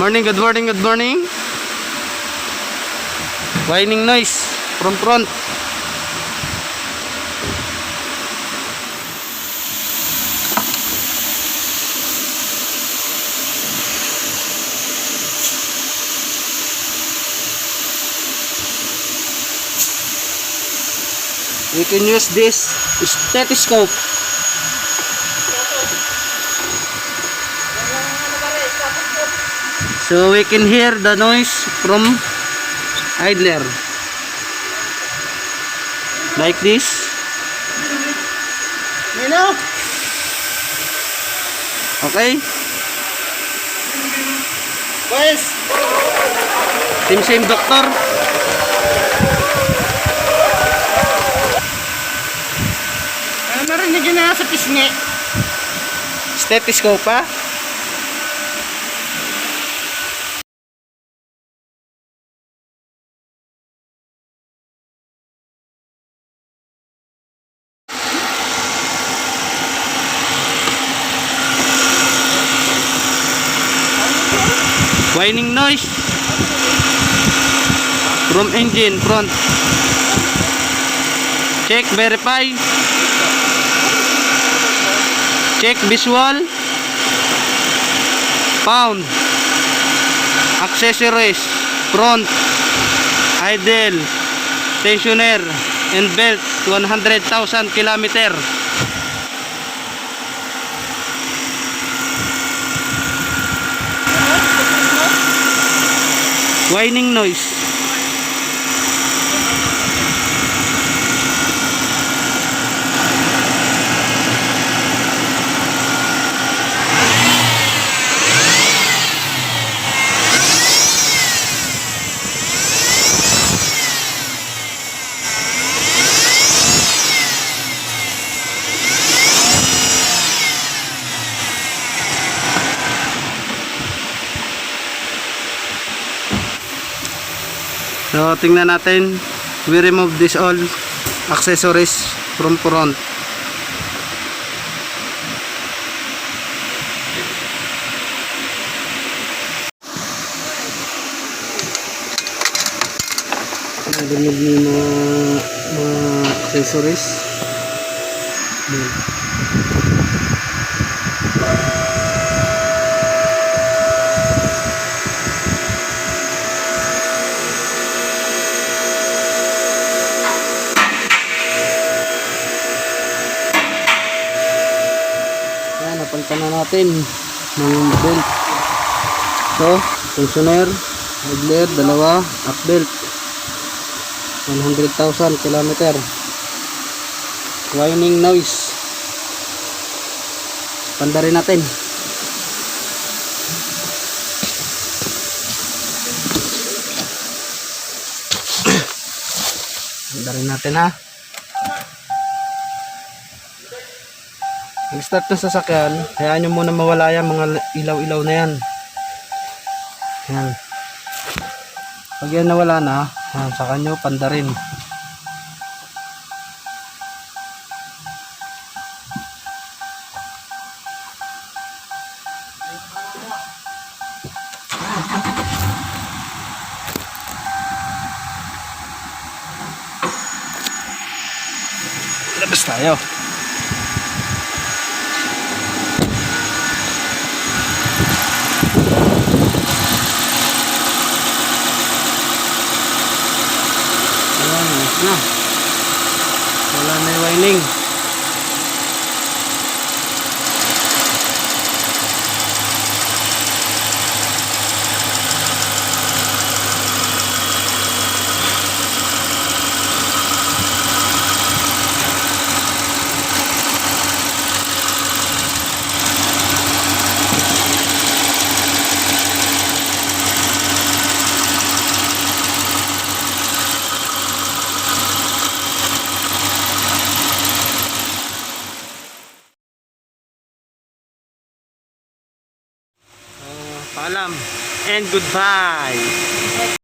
morning, good morning, good morning. Whining noise from front. We can use this stethoscope. So we can hear the noise from idler. Like this. You know? Okay? Boys! Same doctor. Narinig yun na sa pisngi. Stethoscope pa. Whining noise from engine front. Check, verify. Check visual. Pound. Accessories. Front. Idle. Tensioner. And belt. 100,000 kilometer. Whining noise. So tingnan natin, we remove this all accessories from front. Remove niyo mga accessories. Napalitan na natin ng belt. So, tensioner, idler, dalawa, up belt. 100,000 kilometer. Whining noise. Pandarin natin. Pandarin natin ha. Mag-start ng sasakyan, hayaan nyo muna mawala yan, mga ilaw-ilaw na yan. Yan. Pag yan nawala na, saka nyo pandarin. Labas tayo. Na. Wala na yung whining. Paalam and goodbye.